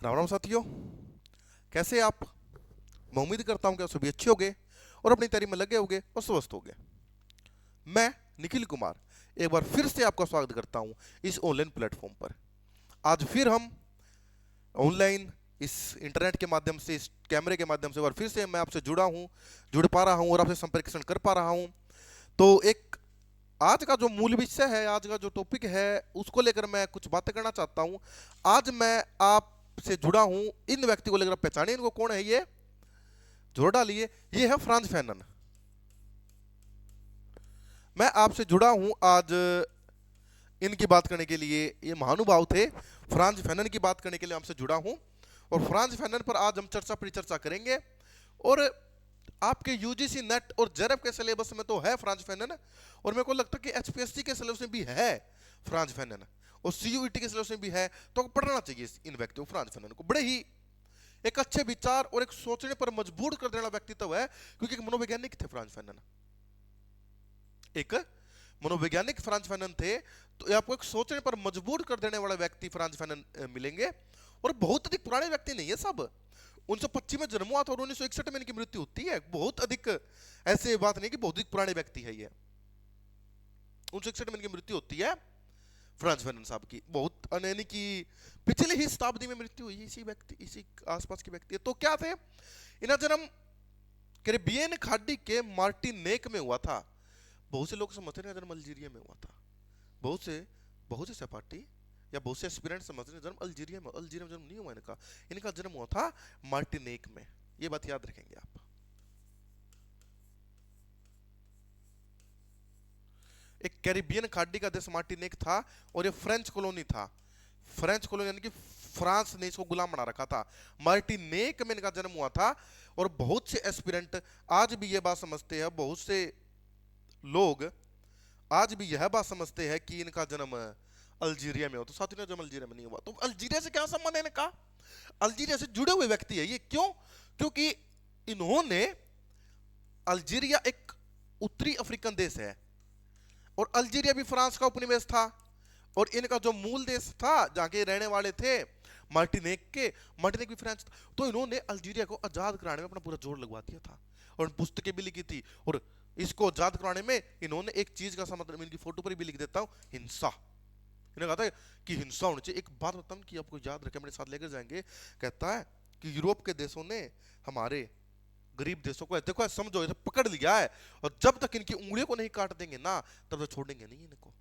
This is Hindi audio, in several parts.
राम राम साथियों, कैसे आप? मैं उम्मीद करता हूं कि आप सभी अच्छे होंगे और अपनी तैयारी में लगे होंगे और स्वस्थ होंगे। मैं निखिल कुमार एक बार फिर से आपका स्वागत करता हूं इस ऑनलाइन प्लेटफॉर्म पर। आज फिर हम ऑनलाइन इस इंटरनेट के माध्यम से, इस कैमरे के माध्यम से एक बार फिर से मैं आपसे जुड़ पा रहा हूं और आपसे संप्रेषण कर पा रहा हूं। तो एक आज का जो मूल विषय है, आज का जो टॉपिक है, उसको लेकर मैं कुछ बातें करना चाहता हूं। आज मैं आपसे जुड़ा हूं इन व्यक्ति को लेकर। आप पहचानिए इनको, कौन है ये? जोर डालिए, ये है फ्रांज फैनन। मैं आपसे जुड़ा हूं आज इनकी बात करने के लिए। ये महानुभाव थे। फ्रांज फैनन की बात करने के लिए आपसे जुड़ा हूं और फ्रांज फैनन पर आज हम परिचर्चा करेंगे। और आपके यूजीसी नेट और जेआरएफ के सिलेबस में तो है फ्रांज फैनन, और मेरे को लगता है कि एचपीएससी के सिलेबस में भी है फ्रांज फैनन, और सीयूईटी के सिलेबस में भी है। तो पढ़ना चाहिए इन व्यक्तियों को, फ्रांज फैनन को। बड़े ही एक अच्छे विचार और एक सोचने पर मजबूर कर देने वाला व्यक्तित्व है, क्योंकि एक मनोवैज्ञानिक थे फ्रांज फैनन। एक मनोवैज्ञानिक फ्रांज फैनन थे। तो आपको एक सोचने पर मजबूर कर देने वाला व्यक्ति फ्रांज फैनन मिलेंगे। और बहुत अधिक पुराने व्यक्ति नहीं है सब। 1925 में जन्म हुआ था और 1961 में इनकी मृत्यु होती है। बहुत अधिक ऐसे बात नहीं कि बहुत अधिक पुराने व्यक्ति है ये। 1961 में इनकी मृत्यु होती है फ्रांज फैनन साहब की। बहुत यानी कि पिछले ही शताब्दी में मृत्यु हुई इसी व्यक्ति, इसी आसपास के व्यक्ति। तो क्या थे? इनका जन्म कैरिबियन खाड़ी के मार्टिनेक में हुआ था। बहुत से लोग समझते हैं जन्म अल्जीरिया में हुआ था। बहुत से सहपाठी या बहुत से एस्पिरेंट समझते हैं जन्म अल्जीरिया में जन्म नहीं हुआ इनका। इनका जन्म हुआ था मार्टिनेक में। ये बात याद रखेंगे आप। एक कैरिबियन खाड़ी का देश मार्टिनेक था और ये फ्रेंच कॉलोनी था। फ्रेंच कॉलोनी यानी कि फ्रांस ने इसको गुलाम बना रखा था। मार्टिनेक में इनका जन्म हुआ था। और बहुत से एस्पिरेंट आज भी ये बात समझते हैं, बहुत से लोग आज भी यह बात समझते हैं कि इनका जन्म अल्जीरिया में हो। तो साथियों, जन्म अल्जीरिया में नहीं हुआ। तो अल्जीरिया से क्या संबंध है इनका? अल्जीरिया से जुड़े हुए व्यक्ति है ये। क्यों? क्योंकि इन्होंने, अल्जीरिया एक उत्तरी अफ्रीकन देश है और अल्जीरिया भी फ्रांस का उपनिवेश था। और इनका जो मूल देश था, जहां के रहने वाले थे मार्टिनेक भी फ्रांस था। तो इन्होंने अल्जीरिया को आजाद कराने में अपना पूरा जोर लगवा दिया था और पुस्तकें भी लिखी थी। और इसको आजाद कराने में इन्होंने एक चीज का मतलब, इनकी फोटो पर भी लिख देता हूं, हिंसा। इन्होंने कहा था कि हिंसा होनी चाहिए। एक बात बताऊं कि आपको याद रखे, मेरे साथ लेकर जाएंगे। कहता है कि यूरोप के देशों ने हमारे गरीब देशों को, देखो समझो, इसे पकड़ लिया है और जब तक इनकी उंगलियों को नहीं काट देंगे ना, तब तक छोड़ेंगे नहीं इनको।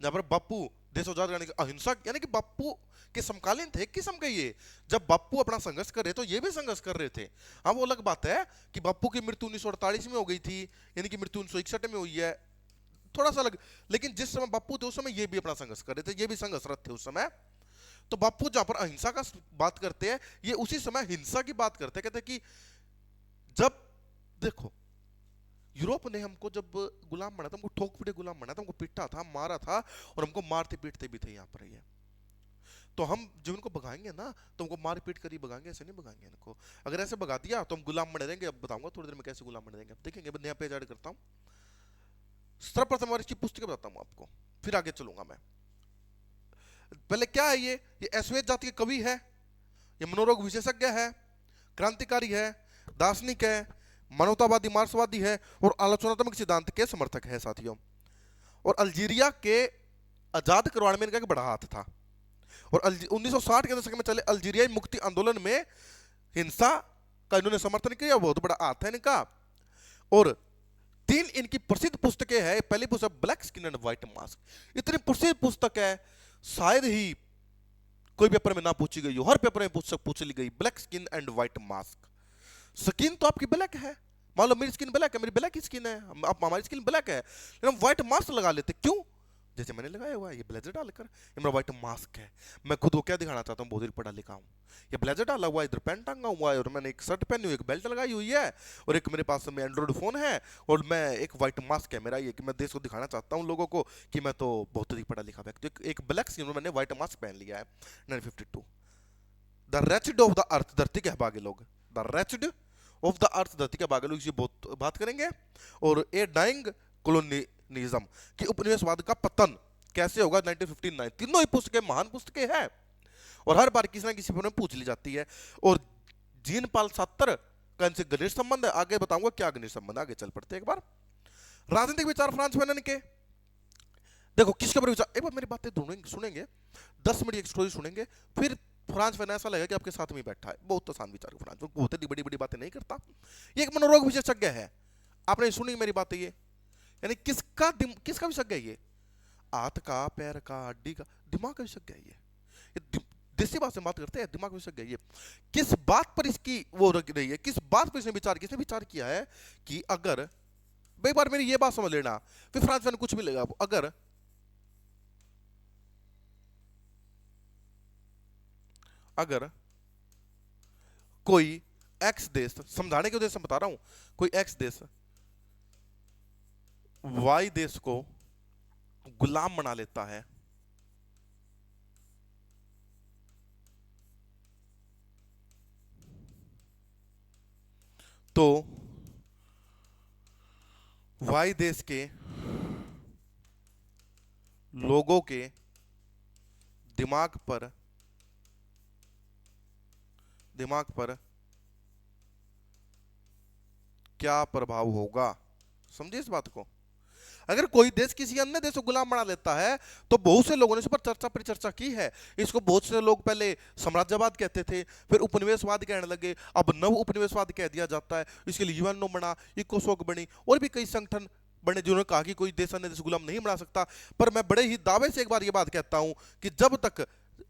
जहां पर बापू देश आजाद करने की अहिंसा, यानी कि बापू के समकालीन थे किस्म के ये। जब बापू अपना संघर्ष कर रहे तो ये भी संघर्ष कर रहे थे। हाँ, वो अलग बात है कि बापू की मृत्यु 1948 में हो गई थी, यानी कि मृत्यु 1961 में हुई है, थोड़ा सा अलग। लेकिन जिस समय बापू थे उस समय ये भी अपना संघर्ष कर रहे थे, ये भी संघर्षरत थे उस समय। तो बापू जहां पर अहिंसा का बात करते हैं, ये उसी समय हिंसा की बात करते हैं। कहते हैं कि जब देखो, यूरोप ने हमको जब गुलाम बना था, हमको ठोक पीटे गुलाम बना था, हमको पीटा था, मारा था, और हमको मारते पीटते भी थे यहाँ पर ये। तो हम जब इनको भगाएंगे ना, तो हमको मार पीट कर ही भगाएंगे, ऐसे नहीं भगाएंगे इनको। अगर ऐसे भगा दिया तो हम गुलाम बने रहेंगे। अब बताऊंगा थोड़ी देर में कैसे गुलाम बने रहेंगे, अब देखेंगे। नया पेज ऐड करता हूँ। सर्वप्रथम इसकी पुस्तकें बताता हूँ आपको, फिर आगे चलूंगा मैं। पहले क्या है ये एस्वेज जाति के कवि है, ये मनोरोग विशेषज्ञ है, क्रांतिकारी है, दार्शनिक है, मानवतावादी मार्क्सवादी है और आलोचनात्मक सिद्धांत के समर्थक है साथियों। और अल्जीरिया के आजाद करवाने में इनका एक बड़ा हाथ था। और 1960 के दशक में चले अल्जीरियाई मुक्ति आंदोलन में हिंसा का इन्होंने समर्थन किया, बहुत बड़ा हाथ है इनका। और 3 इनकी प्रसिद्ध पुस्तकें हैं। पहली पुस्तक black skin and white mask. इतनी प्रसिद्ध पुस्तक है, शायद ही कोई पेपर में ना पूछी गई हो, हर पेपर में पुस्तक पूछ ली गई। Black skin and white mask. Skin तो आपकी ब्लैक है, मान लो मेरी स्किन ब्लैक है, मेरी ब्लैक ही स्किन है, आप हमारी स्किन ब्लैक है, लेकिन हम व्हाइट मास्क लगा लेते। क्यों? जैसे मैंने लगाया हुआ है, ये ब्लेजर डालकर, ये मेरा व्हाइट मास्क है। मैं खुद को क्या दिखाना चाहता हूँ, बहुत ही पढ़ा लिखा हूँ। ये ब्लेजर डाला हुआ है, इधर पैंट टांगा हुआ है, और मैंने एक शर्ट पहनी हुई, एक बेल्ट लगाई हुई है, और एक मेरे पास में एंड्रॉइड फोन है, और मैं एक व्हाइट मास्क है मेरा, ये कि मैं देश को दिखाना चाहता हूँ लोगों को कि मैं तो बहुत ही पढ़ा लिखा व्यक्ति। एक ब्लैक स्किन में मैंने व्हाइट मास्क पहन लिया है। 1952। द रेचिड ऑफ द अर्थ, धरती के भागे लोग, द रेचिड ऑफ द अर्थ, धरती के भागे लोग, इसी बहुत बात करेंगे। और ए डाइंग कॉलोनिज्म कि उपनिवेशवाद का पतन कैसे होगा 1959। तीनों ही पुस्तकें महान पुस्तकें हैं। और हर बार किसी ना किसी में पूछ ली जाती है। और जीन पॉल सार्त्र का इनसे घनिष्ठ संबंध है, आगे बताऊंगा क्या घनिष्ठ संबंध है, आगे चल पड़ते हैं एक बार। राजनीतिक विचार फ्रांस फैनन के, देखो किसके ऊपर विचार, एक बार मेरी बातें सुनेंगे, 10 मिनट एक स्टोरी सुनेंगे, फिर फ्रांस फैन ऐसा लगेगा कि आपके साथ में ही बैठा है। बहुत आसान विचार है फ्रांस, बहुत बड़ी बड़ी बातें नहीं करता। ये एक मनोरोग विशेषज्ञ है, आपने सुनी मेरी बातें, ये यानी किसका विशेषज्ञ है ये? हाथ का, पैर का, हड्डी का, दिमाग का विशेषज्ञ है ये। देसी बात से बात करते हैं, दिमाग विशेषज्ञ है ये। किस बात पर इसकी वो रख रही है, किस बात पर किसने विचार किया है कि अगर, एक बार मेरी ये बात समझ लेना, फिर फ्रांस फैन कुछ भी लेगा, अगर कोई एक्स देश, समझाने के उद्देश्य से बता रहा हूं, कोई एक्स देश वाई देश को गुलाम बना लेता है, तो वाई देश के लोगों के दिमाग पर क्या प्रभाव होगा? समझिए इस बात को। अगर कोई देश किसी अन्य देश को गुलाम बना लेता है, तो बहुत से लोगों ने इस पर परिचर्चा की है। इसको बहुत से लोग पहले साम्राज्यवाद कहते थे, फिर उपनिवेशवाद कहने लगे, अब नव उपनिवेशवाद कह दिया जाता है। इसके लिए यूएनओ बना, इकोसोक बनी, और भी कई संगठन बने जिन्होंने कहा कि कोई देश अन्य देश गुलाम नहीं बना सकता। पर मैं बड़े ही दावे से एक बार ये बात कहता हूं कि जब तक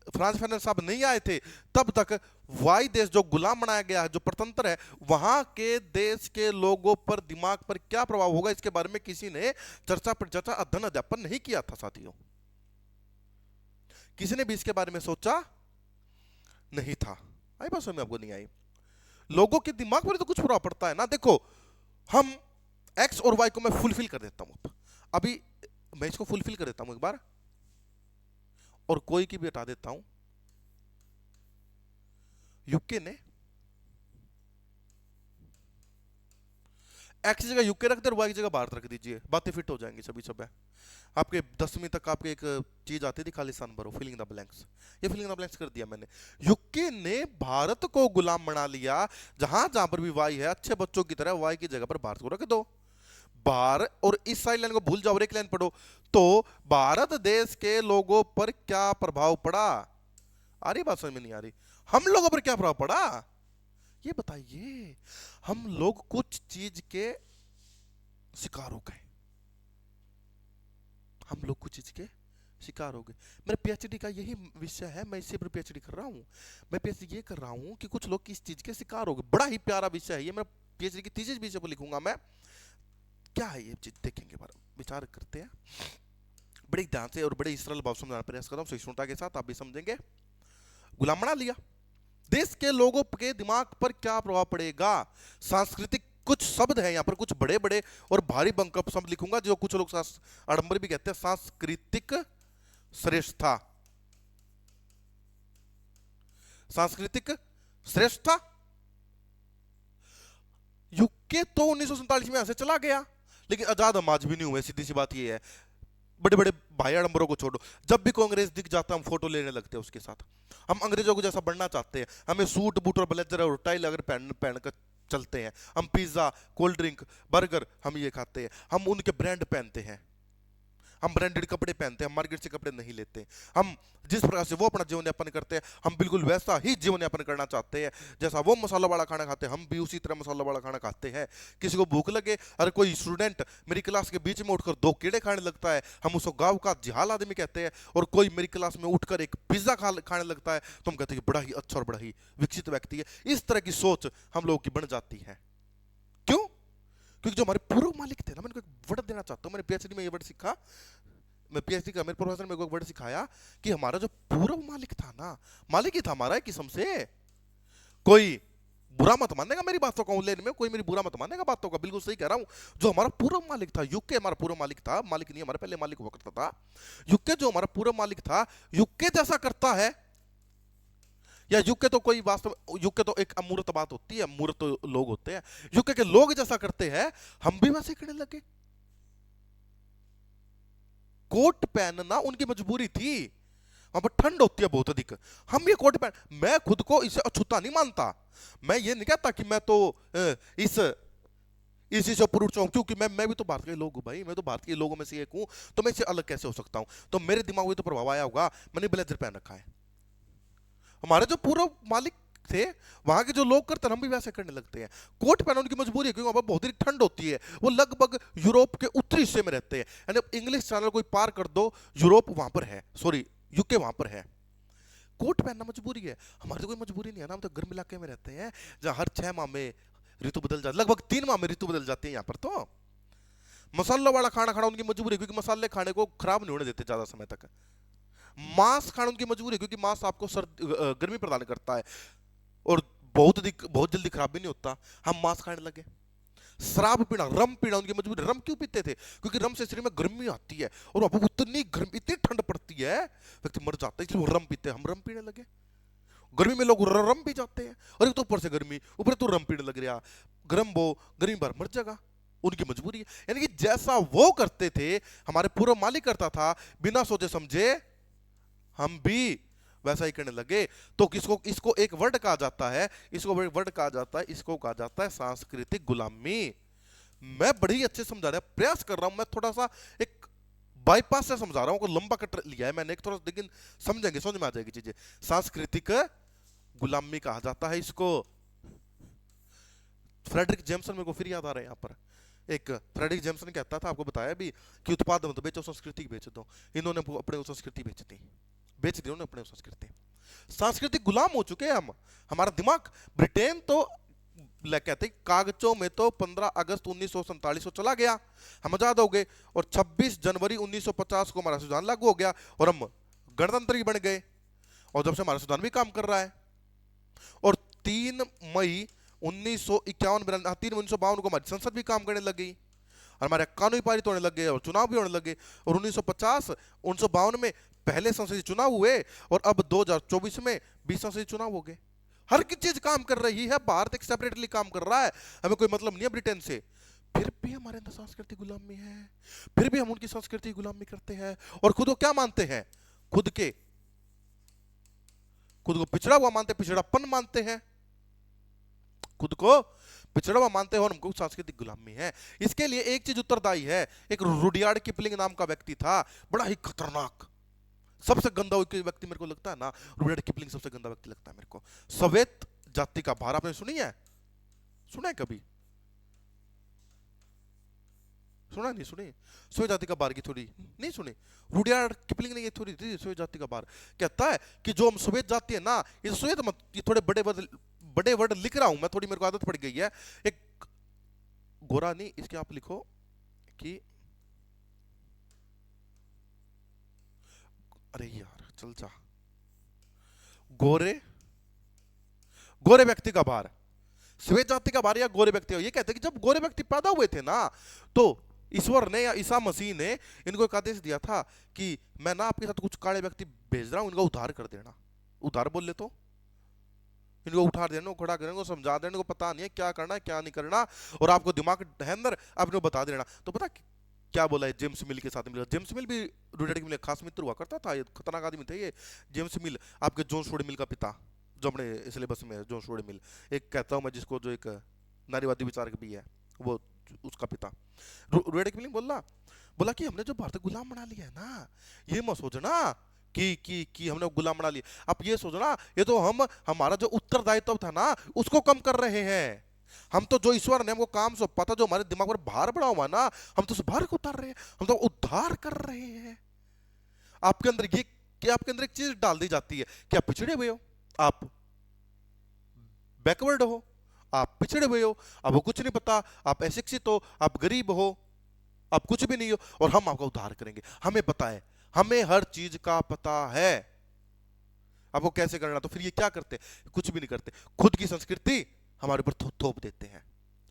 फ्रांस फैनन साहब नहीं आए थे, तब तक वाई देश जो गुलाम बनाया गया है, जो प्रतंत्र है, वहां के देश के लोगों पर, दिमाग पर क्या प्रभाव होगा, इसके बारे में किसी ने चर्चा अध्ययन अध्यापन नहीं किया था साथियों। किसी ने भी इसके बारे में सोचा नहीं था। आई बात समझ में आपको? नहीं आई? लोगों के दिमाग पर तो कुछ प्रभाव पड़ता है ना। देखो, हम एक्स और वाई को मैं फुलफिल कर देता हूं, अभी मैं इसको फुलफिल कर देता हूं एक बार, और कोई की भी हटा देता हूं। यूके ने एक्स की जगह यूके रख दे और वाई की जगह भारत रख दीजिए, बातें फिट हो जाएंगी सभी सब है। आपके 10वीं तक आपके एक चीज आती थी, खालिस्तान भरो, फिलिंग द ब्लैंक्स। ये फिलिंग द ब्लैंक्स कर दिया मैंने। यूके ने भारत को गुलाम बना लिया। जहां जहां पर भी वाई है, अच्छे बच्चों की तरह वाई की जगह पर भारत को रख दो। भारत, और इस साइड लाइन को भूल जाओ, एक लाइन पढ़ो, तो भारत देश के लोगों पर क्या प्रभाव पड़ा? आ रही बात समझ में? नहीं आ रही? हम लोगों पर क्या प्रभाव पड़ा ये बताइए। हम लोग कुछ चीज के शिकार हो गए, हम लोग कुछ चीज के शिकार हो गए। मेरे पीएचडी का यही विषय है, मैं इसी पर पीएचडी कर रहा हूं। मैं पीएचडी ये कर रहा हूं कि कुछ लोग किस चीज के शिकार हो गए। बड़ा ही प्यारा विषय है ये, मेरा पीएचडी की थीसिस विषय पर लिखूंगा मैं। क्या है ये चीज, देखेंगे, विचार करते हैं बड़े ध्यान से और बड़े सरल भाव समझाने प्रयास कर रहा हूं, सहिष्णुता के साथ, आप भी समझेंगे। गुलाम बना लिया, देश के लोगों के दिमाग पर क्या प्रभाव पड़ेगा? सांस्कृतिक, कुछ शब्द है यहां पर, कुछ बड़े बड़े और भारी बंकप शब्द लिखूंगा जो कुछ लोग आडंबर भी कहते हैं। सांस्कृतिक श्रेष्ठता, सांस्कृतिक श्रेष्ठता। यूके तो 1947 में यहां से चला गया, लेकिन आजाद हम आज भी नहीं हुए, सीधी सी बात ये है। बड़े बड़े भाई आडंबरों को छोड़ो, जब भी कांग्रेस दिख जाता हम फोटो लेने लगते हैं उसके साथ। हम अंग्रेजों को जैसा बनना चाहते हैं, हमें सूट बूट और ब्लेजर और टाई अगर पहन कर चलते हैं। हम पिज्जा, कोल्ड ड्रिंक, बर्गर हम ये खाते हैं, हम उनके ब्रांड पहनते हैं, हम ब्रांडेड कपड़े पहनते हैं, हम मार्केट से कपड़े नहीं लेते। हम जिस प्रकार से वो अपना जीवन यापन करते हैं, हम बिल्कुल वैसा ही जीवन यापन करना चाहते हैं। जैसा वो मसाला वाला खाना खाते हैं, हम भी उसी तरह मसाला वाला खाना खाते हैं। किसी को भूख लगे, अगर कोई स्टूडेंट मेरी क्लास के बीच में उठकर 2 कीड़े खाने लगता है, हम उसको गाँव का जिहाल आदमी कहते हैं। और कोई मेरी क्लास में उठकर एक पिज्जा खाने लगता है, तो हम कहते हैं बड़ा ही अच्छा और बड़ा ही विकसित व्यक्ति है। इस तरह की सोच हम लोगों की बन जाती है। क्यों? क्योंकि जो हमारे पूर्व मालिक थे ना, मैंने एक वर्ड देना चाहता हूं, मैंने पीएचडी में ये वर्ड सीखा। मैं पीएचडी का, मेरे प्रोफेसर ने मेरे को एक वर्ड सिखाया कि हमारा जो पूर्व मालिक था ना, मालिक ही था हमारा एक किस्म से। कोई बुरा मत मानेगा मेरी बातों का, ऑनलाइन में कोई मेरी बुरा मत मानेगा बातों का, बिल्कुल सही कह रहा हूं। जो हमारा पूर्व मालिक था, यूके हमारा पूर्व मालिक था, मालिक नहीं, हमारे पहले मालिक हुआ करता था। यूके जो हमारा पूर्व मालिक था, यूके जैसा करता है, या यूके तो कोई वास्तव, यूके तो एक अमूर्त बात होती है, अमूर्त लोग होते हैं। यूके के लोग जैसा करते हैं, हम भी वैसे करने लगे। कोट पहनना उनकी मजबूरी थी, वहां पर ठंड होती है बहुत अधिक, हम ये कोट पहन, मैं खुद को इसे अछूता नहीं मानता, मैं ये नहीं कहता कि मैं तो इस इसी से ऊपर उठ जाऊं, क्योंकि मैं भी तो भारत के लोग हूं भाई, मैं तो भारत के लोगों में से एक हूं, तो मैं इससे अलग कैसे हो सकता हूं? तो मेरे दिमाग में तो प्रभाव आया होगा, मैंने ब्लेजर पहन रखा है। हमारे जो पूर्व मालिक थे, वहां के जो लोग करते हैं हम भी वैसे करने लगते हैं। कोट पहना उनकी मजबूरी है, क्योंकि वहां पर बहुत ही ठंड होती है, वो लगभग यूरोप के उत्तरी हिस्से में रहते हैं, यानी इंग्लिश चैनल कोई पार कर दो, यूरोप वहां पर है, सॉरी यूके वहां पर है। कोट पहनना मजबूरी है, हमारी तो कोई मजबूरी नहीं है ना, हम तो गर्म इलाके में रहते हैं जहां हर 6 माह में ऋतु बदल जाती, लगभग 3 माह में ऋतु बदल जाती है यहाँ पर। तो मसालों वाला खाना खाना उनकी मजबूरी है, क्योंकि मसाले खाने को खराब नहीं होने देते ज्यादा समय तक। मांस खाना उनकी मजबूरी है, क्योंकि मांस आपको गर्मी प्रदान करता है और बहुत जल्दी खराब भी नहीं होता, हम मांस खाने लगे। शराब पीना, रम पीना उनकी मजबूरी। रम क्यों पीते थे? क्योंकि रम से शरीर में गर्मी आती है और वहां पर उतनी गर्मी, इतनी ठंड पड़ती है, व्यक्ति मर जाता है, इसलिए वो रम पीते हैं, हम रम पीने लगे। गर्मी में लोग रम पी जाते हैं, और एक तो ऊपर से गर्मी, ऊपर तो रम पीने लग रहा, गर्म वो गर्मी बार मर जाएगा, उनकी मजबूरी है। यानी कि जैसा वो करते थे, हमारे पूर्व मालिक करता था, बिना सोचे समझे हम भी वैसा ही करने लगे। तो किसको, इसको एक वर्ड कहा जाता है, इसको वर्ड कहा जाता है, इसको कहा जाता है सांस्कृतिक गुलामी। मैं बड़ी अच्छे समझा रहा प्रयास कर रहा हूं, मैं थोड़ा सा एक बाईपास से समझा रहा हूं, लंबा कट लिया है मैंने एक थोड़ा, लेकिन समझेंगे, समझ में आ जाएगी चीजें। सांस्कृतिक गुलामी कहा जाता है इसको। फ्रेडरिक जेम्सन मेरे को फिर याद आ रहा है यहाँ पर, एक फ्रेडरिक जेम्सन कहता था, आपको बताया भी, कि उत्पाद मत बेचो, संस्कृति बेच दो। इन्होंने अपने संस्कृति बेच दी उन्होंने अपने संस्कृति। सांस्कृतिक गुलाम हो चुके हैं हम, हमारा दिमाग। ब्रिटेन तो कहते कागजों में तो 15 अगस्त 1947 को चला गया, हम आजाद हो गए, और 26 जनवरी 1950 को हमारा संविधान लागू हो गया और हम गणतंत्र बन गए, और जब से हमारा संविधान भी काम कर रहा है। और 3 मई 1951 3 मई 1952 को हमारी संसद भी काम करने लग गई, और हमारे कानून भी पारित होने लग गए, और चुनाव भी होने लगे। और 1950 1952 में पहले संसदीय चुनाव हुए, और अब 2024 में 20 संसदीय चुनाव हो गए। हर की चीज काम कर रही है, भारत एक सेपरेटली काम कर रहा है, हमें कोई मतलब नहीं है ब्रिटेन से। फिर भी हमारे अंदर सांस्कृतिक गुलामी है, फिर भी हम उनकी संस्कृति गुलामी करते हैं, और खुद को क्या मानते हैं? खुद को पिछड़ा हुआ मानते, पिछड़ापन मानते हैं, खुद को पिछड़ा हुआ मानते हैं, और हमको सांस्कृतिक गुलामी है। इसके लिए एक चीज उत्तरदायी है, एक रुडयार्ड किपलिंग नाम का व्यक्ति था, बड़ा ही खतरनाक, सबसे गंदा व्यक्ति मेरे को लगता है ना, रुडयार्ड किपलिंग सबसे गंदा व्यक्ति लगता है मेरे को। श्वेत जाति का भार आपने सुनी है? सुना है कभी? सुना नहीं? सुनी श्वेत जाति का भार की थोड़ी नहीं सुनी? रुडयार्ड किपलिंग ने ये थोड़ी दी श्वेत जाति का भार। कहता है कि जो हम श्वेत जाति है ना, ये श्वेत मत, ये थोड़े बड़े वर्ड लिख रहा हूं मैं, थोड़ी मेरे को आदत पड़ गई है। एक गोरा नहीं, इसके आप लिखो कि, अरे यार चल जा, गोरे व्यक्ति का भार, श्वेत जाति का भार या गोरे व्यक्ति। ये कहते हैं कि जब गोरे व्यक्ति पैदा हुए थे ना, तो ईश्वर ने या ईसा मसीह ने इनको एक आदेश दिया था कि मैं ना आपके साथ कुछ काले व्यक्ति भेज रहा हूं, इनका उद्धार कर देना। उद्धार बोल ले तो इनको उठा देना, खड़ा करने, समझा देने को, पता नहीं है क्या करना है क्या नहीं करना, और आपको दिमाग है अंदर, आप इनको बता देना। तो पता क्या बोला है जेम्स मिल के साथ मिला? जेम्स मिल भी रुडयार्ड किपलिंग खास मित्र हुआ करता था, ये खतरनाक आदमी थे ये जेम्स मिल, आपके जॉन स्टुअर्ट मिल का पिता, जो अपने सिलेबस में है जॉन स्टुअर्ट मिल। एक कहता हूं मैं जिसको, जो एक नारीवादी विचारक भी है, वो उसका पिता। रुडयार्ड किपलिंग बोला कि हमने जो भारत को गुलाम बना लिया है ना, ये मत सोचना कि हमने गुलाम बना लिया, आप ये सोचना ये तो हमारा जो उत्तरदायित्व था ना उसको कम कर रहे हैं। हम तो जो ईश्वर ने हमको काम सौंपा था, जो हमारे दिमाग पर भार पड़ा हुआ ना, हम तो उस भार को उतार रहे हैं, हम तो उद्धार कर रहे हैं। आपके अंदर ये कि आपके अंदर एक चीज डाल दी जाती है कि आप पिछड़े हुए हो, आप बैकवर्ड हो, आप पिछड़े हुए हो, आपको कुछ नहीं पता, आप अशिक्षित हो, आप गरीब हो, आप कुछ भी नहीं हो, और हम आपका उद्धार करेंगे। हमें पता है, हमें हर चीज का पता है, आपको कैसे करना। तो फिर ये क्या करते? कुछ भी नहीं करते, खुद की संस्कृति हमारे ऊपर थोप देते हैं,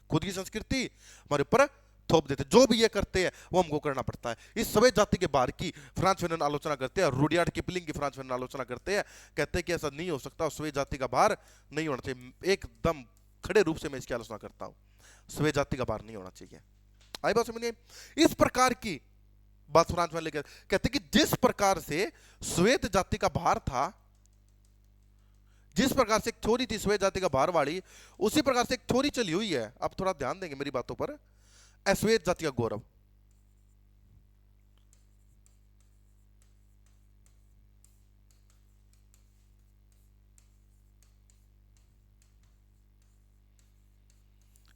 खुद की संस्कृति हमारे ऊपर थोप देते हैं। जो भी ये करते हैं वो हमको करना पड़ता है। इस श्वेत जाति के बार की फ्रांस फेनन आलोचना करते हैं, रुडयार्ड किपलिंग की फ्रांस फेनन आलोचना करते हैं, कहते हैं कि ऐसा नहीं हो सकता, श्वेत जाति का भार नहीं होना चाहिए। एकदम खड़े रूप से मैं इसकी आलोचना करता हूं, श्वेत जाति का भार नहीं होना चाहिए। आई बात समझिए? इस प्रकार की बात फ्रांस में लेकर कहते कि जिस प्रकार से श्वेत जाति का भार था, जिस प्रकार से एक छोरी थी श्वेत जाति का भार वाली, उसी प्रकार से एक छोरी चली हुई है, अब थोड़ा ध्यान देंगे मेरी बातों पर, अश्वेत जाति का गौरव।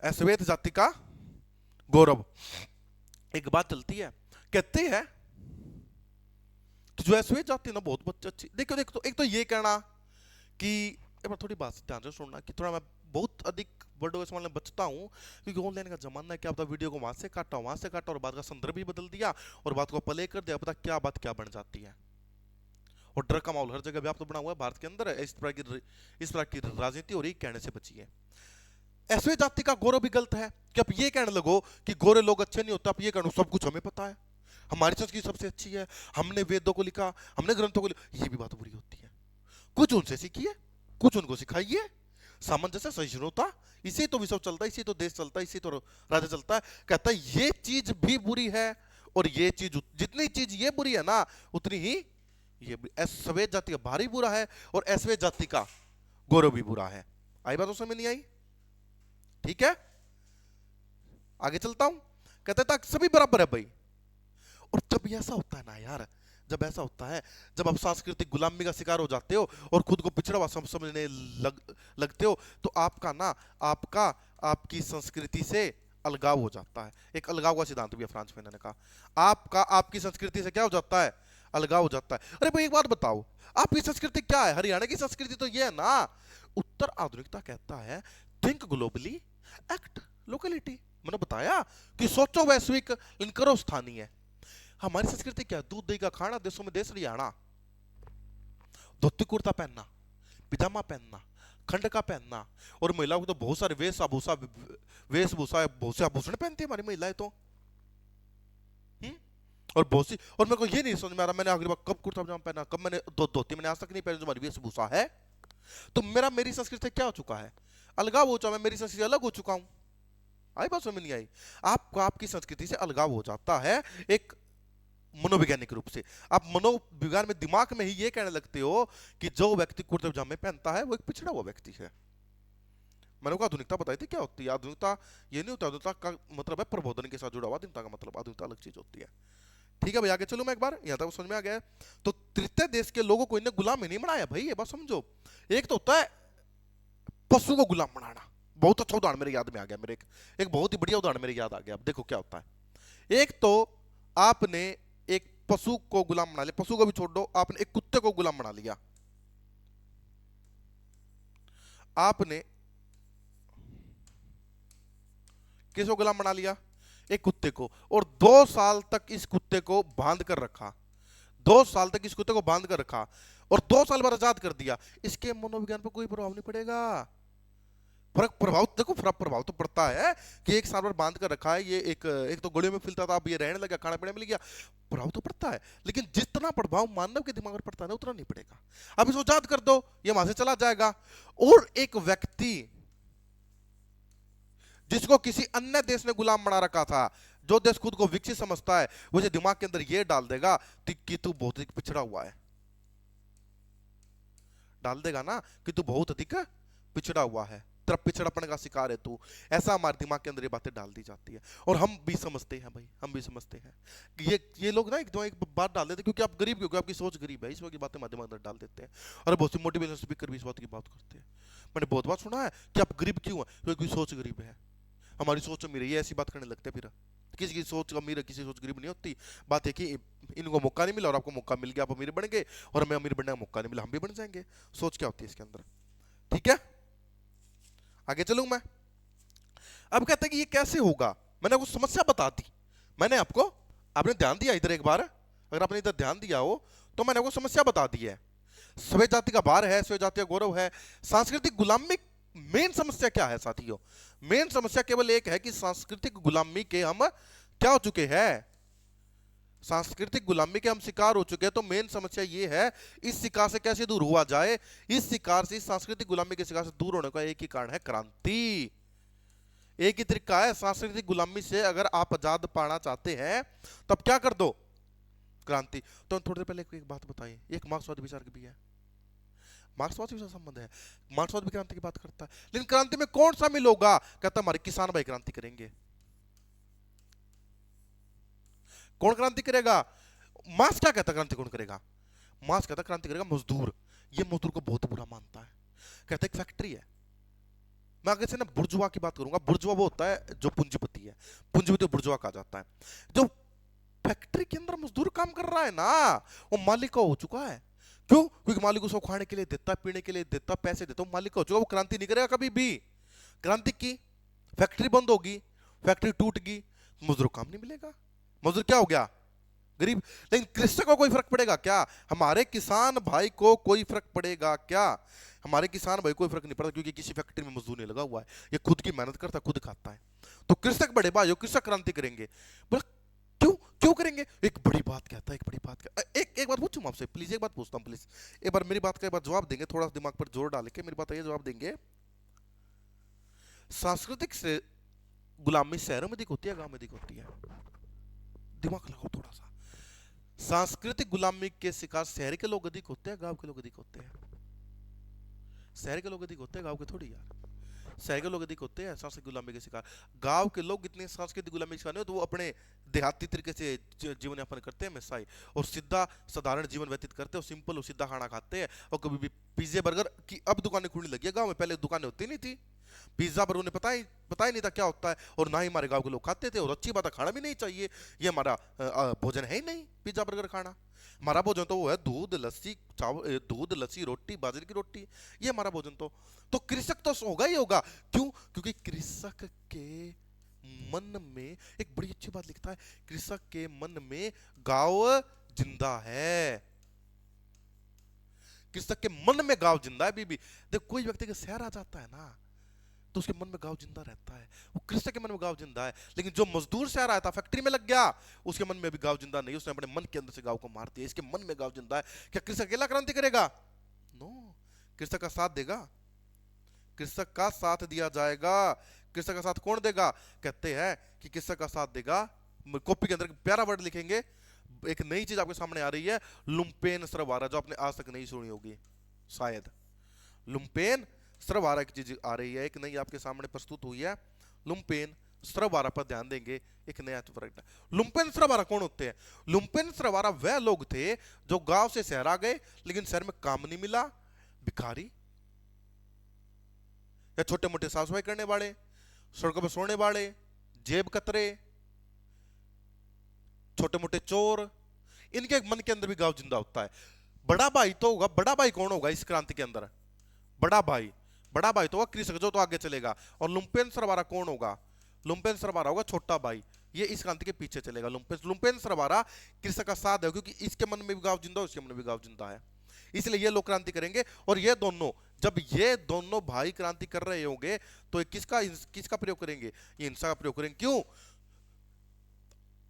अश्वेत जाति का गौरव। एक बात चलती है, कहते हैं कि जो अश्वेत जाति ना बहुत अच्छी, देखो देखो, एक तो ये कहना कि एक बार थोड़ी बात ध्यान से सुनना कि थोड़ा मैं बहुत अधिक वर्डों के में बचता हूँ, क्योंकि ऑनलाइन का जमाना है, क्या पता वीडियो को वहां से काटा और बात का संदर्भ भी बदल दिया और बात को प्ले कर दिया, पता क्या बात क्या बन जाती है। और डर का माहौल हर जगह व्याप्त बना हुआ है भारत के अंदर, इस प्रकार की राजनीति हो रही, कहने से बचिए। ऐसे जाति का गौरव भी गलत है कि आप ये कहने लगो कि गोरे लोग अच्छे नहीं होते, आप ये कहना सब कुछ हमें पता है, हमारी संस्कृति सबसे अच्छी है, हमने वेदों को लिखा, हमने ग्रंथों को लिखा, ये भी बात बुरी होती है। कुछ उनसे सीखिए, कुछ उनको सिखाइए, सामंजस्य सहिष्णुता, इसी तो विश्व चलता है, इसी तो देश चलता है, इसी तो राज्य चलता है। कहता है ये चीज भी बुरी है और ये चीज, जितनी चीज ये बुरी है ना उतनी ही ये श्वेत जाति का भारी बुरा है और अश्वेत जाति का गौरव भी बुरा है। आई बात समझ नहीं आई? ठीक है, आगे चलता हूं। कहते था सभी बराबर है भाई। और जब ऐसा होता है ना यार, जब ऐसा होता है, जब आप सांस्कृतिक गुलामी का शिकार हो जाते हो और खुद को पिछड़ा हुआ समझने लगते हो, तो आपकी संस्कृति से अलगाव हो जाता है। एक अलगाव का सिद्धांत भी है फ्रांस में, इन्होंने कहा आपकी संस्कृति से क्या हो जाता है, अलगाव हो जाता है। अरे भाई एक बात बताओ, आपकी संस्कृति क्या है? हरियाणा की संस्कृति तो ये है ना, उत्तर आधुनिकता कहता है थिंक ग्लोबली एक्ट लोकलिटी। मैंने बताया कि सोचो वैश्विक लेकिन करो स्थानीय। हमारी संस्कृति क्या है? दूध दही का खाना, देशों में देश हरियाणा, धोती कुर्ता पहनना, पिजामा पहनना, खंड का पहनना, और महिलाओं को तो बहुत सारे वेशभूषा बहुत से आभूषण पहनती है हमारी महिलाएं तो, और बहुत सी। और मेरे को ये नहीं समझ में आ रहा, मैंने आखिरी बार कब कुर्ता पजामा पहना, कब मैंने धोती मैंने आज तक नहीं पहनी जो हमारी वेशभूषा है। तो मेरी संस्कृति क्या हो चुका है? अलगाव हो चुका है, मेरी संस्कृति अलग हो चुका हूं। आई बात समझ नहीं आई? आपकी संस्कृति से अलगाव हो जाता है एक मनोवैज्ञानिक रूप से। आप मनोविज्ञान में दिमाग में ही ये कहने लगते हो कि जो व्यक्ति कुर्ते पजामे पहनता है वो एक पिछड़ा हुआ व्यक्ति है। मैंने को आधुनिकता बताई थी क्या होती है। आधुनिकता ये नहीं होता, आधुनिकता का मतलब है प्रबोधन के साथ जुड़ा हुआ, आधुनिकता का मतलब आधुनिकता अलग चीज होती है। ठीक है भाई, आगे चलो मैं एक बार, यहां तक समझ में आ गया। तो तृतीय देश के लोगों को इन्हें गुलाम ही नहीं बनाया भाई, ये बात समझो। एक तो होता है पशु को गुलाम बनाना, बहुत अच्छा उदाहरण मेरे याद में आ गया, मेरे एक बहुत ही बढ़िया उदाहरण मेरे याद आ गया। अब देखो क्या होता है। एक तो आपने एक पशु को गुलाम बना लिया, पशु को भी छोड़ दो, आपने एक कुत्ते को गुलाम बना लिया। आपने किसको गुलाम बना लिया? एक कुत्ते को। और 2 साल तक इस कुत्ते को बांध कर रखा, 2 साल तक इस कुत्ते को बांध कर रखा और 2 साल बाद आजाद कर दिया। इसके मनोविज्ञान पर कोई प्रभाव नहीं पड़ेगा। प्रभाव देखो, प्रभाव तो पड़ता है कि 1 साल बाद बांध कर रखा है, ये एक तो गलियों में फिरता था, अब ये रहने लगा, खाना पीने मिल गया, प्रभाव तो पड़ता है। लेकिन जितना प्रभाव मानव के दिमाग पर पड़ता है ना उतना नहीं पड़ेगा। अब इसको आजाद कर दो, ये वहां से चला जाएगा। और एक व्यक्ति जिसको किसी अन्य देश ने गुलाम बना रखा था, जो देश खुद को विकसित समझता है, वो दिमाग के अंदर ये डाल देगा कि तू बहुत अधिक पिछड़ा हुआ है, डाल देगा ना कि तू बहुत अधिक पिछड़ा हुआ है, तेरा पिछड़ापन का शिकार है तू। ऐसा हमारे दिमाग के अंदर ये बातें डाल दी जाती है। और हम भी समझते हैं भाई, हम भी समझते हैं कि ये लोग ना एक बात डाल देते, क्योंकि आप गरीब, क्योंकि आपकी सोच गरीब है, इस वक्त की बातें माध्यम अंदर डाल देते हैं। और बहुत सी मोटिवेशनल स्पीकर भी इस बात की बात करते हैं। मैंने बहुत बात सुना है कि आप गरीब क्यों है? क्योंकि सोच गरीब है, हमारी सोच अमीर है, ये ऐसी बात करने लगते हैं। फिर किसी की सोच अमीर है, किसी की सोच गरीब नहीं होती। बात है कि इनको मौका नहीं मिला और आपको मौका मिल गया, आप अमीर बन गए, और हमें अमीर बनने का मौका नहीं मिला, हम भी बन जाएंगे। सोच क्या होती है इसके अंदर? ठीक है, आगे चलूं मैं। अब कहते हैं कि ये कैसे होगा, मैंने आपको समस्या बता दी। आपने ध्यान दिया इधर एक बार? अगर आपने इधर ध्यान दिया हो तो मैंने आपको समस्या बता दी है। श्वेत जाति का भार है, श्वेत जाति का गौरव है, सांस्कृतिक गुलामी। मेन समस्या क्या है साथियों? मेन समस्या केवल एक है कि सांस्कृतिक गुलामी के हम क्या हो चुके हैं, सांस्कृतिक गुलामी के हम शिकार हो चुके हैं। तो मेन समस्या ये है, इस शिकार से कैसे दूर हुआ जाए। इस शिकार से, इस सांस्कृतिक गुलामी के शिकार से दूर होने का एक ही कारण है, क्रांति। एक ही तरीका है सांस्कृतिक गुलामी से। अगर आप आजाद पाना चाहते हैं तब क्या कर दो, क्रांति। तो थोड़ी देर पहले एक बात बताई, एक मार्क्सवादी विचार की भी है, मार्क्सवादी से संबंध है, मार्क्सवाद भी क्रांति की बात करता है। लेकिन क्रांति में कौन शामिल होगा? कहता हमारे किसान भाई क्रांति करेंगे। कौन क्रांति करेगा? मार्क्स क्या कहता क्रांति कौन करेगा? मार्क्स कहता क्रांति करेगा मजदूर। ये मजदूर को बहुत बुरा मानता है, कहता एक फैक्ट्री है, मैं आगे से ना बुर्जुआ की बात करूंगा। बुर्जुआ वो होता है जो पूंजीपति है, पूंजीपति बुर्जुआ कहा जाता है। जो फैक्ट्री के अंदर मजदूर काम कर रहा है ना, वो मालिक का हो चुका है। क्यों? क्योंकि मालिक उसको खाने के लिए देता, पीने के लिए देता, पैसे देता, मालिक का हो चुका। वो क्रांति नहीं करेगा कभी भी। क्रांति की फैक्ट्री बंद होगी, फैक्ट्री टूट गई, मजदूर काम नहीं मिलेगा, मजदूर क्या हो गया? गरीब। लेकिन कृषक को कोई फर्क पड़ेगा क्या? हमारे किसान भाई को कोई फर्क पड़ेगा क्या? हमारे किसान भाई कोई फर्क नहीं पड़ता, क्योंकि किसी फैक्ट्री में मजदूर नहीं लगा हुआ है, ये खुद की मेहनत करता, खुद खाता है। तो कृषक बड़े भाई, कृषक क्रांति करेंगे। बोला क्यों? क्यों करेंगे? एक बड़ी बात कहता है, एक बड़ी बात एक बात पूछूं आपसे, प्लीज एक बात पूछता हूं, प्लीज एक बार मेरी बात का एक बार जवाब देंगे, थोड़ा दिमाग पर जोर डाल के मेरी बात ये जवाब देंगे। सांस्कृतिक से गुलामी शहरों में अधिक होती है, गांव में अधिक होती है? दिमाग लगाओ थोड़ा सा। सांस्कृतिक गुलामी के शिकार शहर के लोग अधिक होते हैं, गांव के लोग अधिक होते हैं? शहर के लोग अधिक होते हैं, गांव के थोड़ी यार। शहर के लोग अधिक होते हैं सांस्कृतिक गुलामी के शिकार। गांव के लोग इतने सांस्कृतिक गुलामी के शिकार नहीं होते, वो अपने देहाती तरीके से जीवन यापन करते हैं हमेशा ही, और सीधा साधारण जीवन व्यतीत करते हैं, और सिंपल और सीधा खाना खाते हैं। और कभी भी पिज्जे बर्गर की अब दुकानें खुलने लगी है गांव में, पहले दुकानें होती नहीं थी। पिज्जा बर्गर उन्हें पता ही नहीं था क्या होता है, और ना ही हमारे गांव के लोग खाते थे। और अच्छी बात है, खाना भी नहीं चाहिए, ये हमारा भोजन है ही नहीं पिज्जा बर्गर खाना। हमारा भोजन तो वो है दूध लस्सी चावल, दूध लस्सी रोटी, बाजरे की रोटी, ये हमारा भोजन। तो कृषक तो होगा ही होगा। क्यों? क्योंकि कृषक के मन में एक बड़ी अच्छी बात लिखता है, कृषक के मन में गांव जिंदा है। कृषक के मन में गांव जिंदा है। बीबी देख, कोई व्यक्ति के शहर आ जाता है ना, तो उसके मन में गांव जिंदा रहता है, वो कृषक के मन में गांव जिंदा है। लेकिन जो मजदूर शहर आया था, फैक्ट्री में लग गया, उसके मन में अभी गांव जिंदा नहीं, उसने अपने मन के अंदर से गांव को मार दिया, इसके मन में गांव जिंदा है। क्या कृषक अकेला क्रांति करेगा? नो, कृषक का साथ देगा, कृषक का साथ दिया जाएगा। कृषक का साथ कौन देगा? कहते हैं कि कृषक का साथ देगा, कॉपी के अंदर प्यारा वर्ड लिखेंगे। एक नई चीज आपके सामने आ रही है, लुम्पेन सरवारा, जो आपने आज तक नहीं सुनी होगी शायद। लुम्पेन सरवारा की चीज आ रही है, एक नई आपके सामने प्रस्तुत हुई है, लुम्पेन सरवारा पर ध्यान देंगे, एक नया वर्ड। लुम्पेन सरवारा कौन होते हैं? लुम्पेन सरवारा वह लोग थे जो गांव से शहर आ गए, लेकिन शहर में काम नहीं मिला, भिखारी या छोटे मोटे साफ सफाई करने वाले, सड़कों पर सोने वाले, जेब कतरे, छोटे मोटे चोर, इनके मन के अंदर भी गांव जिंदा होता है। बड़ा भाई तो होगा, बड़ा भाई कौन होगा इस क्रांति के अंदर? बड़ा भाई, बड़ा भाई तो होगा कृषक, जो तो आगे चलेगा। और लुम्पेन सरवारा कौन होगा? लुम्पेन सरवारा होगा छोटा भाई, ये इस क्रांति के पीछे चलेगा। लुम्पेन सरवारा कृषक का साथ है, क्योंकि इसके मन में भी गांव जिंदा है, उसके मन में भी गांव जिंदा है, इसलिए ये लोग क्रांति करेंगे। और ये दोनों, जब ये दोनों भाई क्रांति कर रहे होंगे, तो किसका किसका प्रयोग करेंगे? ये हिंसा का प्रयोग करेंगे। क्यों?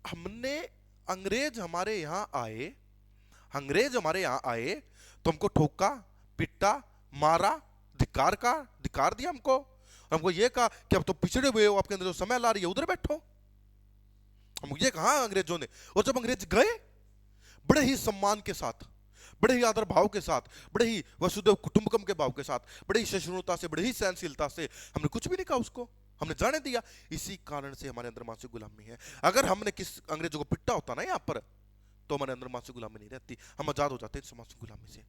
हमने अंग्रेज हमारे यहां आए, अंग्रेज हमारे यहां आए तो हमको ठोका, पिटा, मारा, धिक्कार दिया हमको, और हमको ये कहा कि अब तो पिछड़े हुए हो, आपके अंदर जो समय ला रही है उधर बैठो। हम ये कहा अंग्रेजों ने। और जब अंग्रेज गए, बड़े ही सम्मान के साथ, बड़े ही आदर भाव के साथ, बड़े ही वसुदेव कुटुंबकम के भाव के साथ, बड़े ही सहिष्णुता से, बड़े ही सहनशीलता से, हमने कुछ भी नहीं कहा उसको, हमने जाने दिया। इसी कारण से हमारे अंदर मानसिक गुलामी है। अगर हमने किस अंग्रेजों को पिटा होता ना यहाँ पर, तो हमारे अंदर मानसिक गुलामी नहीं रहती, हम आजाद हो जाते इस मानसिक गुलामी से।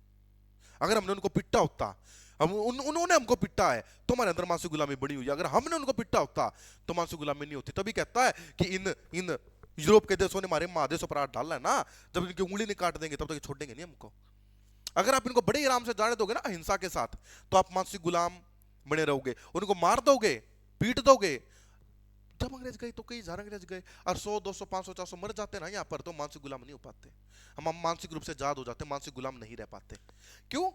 अगर हमने उनको पिटा होता, उन्होंने हमको पिटा है, तो हमारे अंदर मानसिक गुलामी बड़ी हुई। अगर हमने उनको पिटा होता तो मानसिक गुलामी नहीं होती। तभी कहता है कि इन यूरोप के देशों ने हमारे महादेशों पर हाथ डाला है ना, जब इनकी उंगली नहीं काट देंगे तब तक छोड़ेंगे नहीं हमको। अगर आप इनको बड़े आराम से जाने दोगे ना अहिंसा के साथ, तो आप मानसिक गुलाम बने रहोगे, उनको मार दोगे, पीट दोगे। जब अंग्रेज गए तो कई हजार अंग्रेज गए, और 100 200 500 400 मर जाते ना यहाँ पर, तो मानसिक गुलाम नहीं हो पाते। हम मानसिक रूप से आजाद हो जाते, मानसिक गुलाम नहीं रह पाते। क्यों?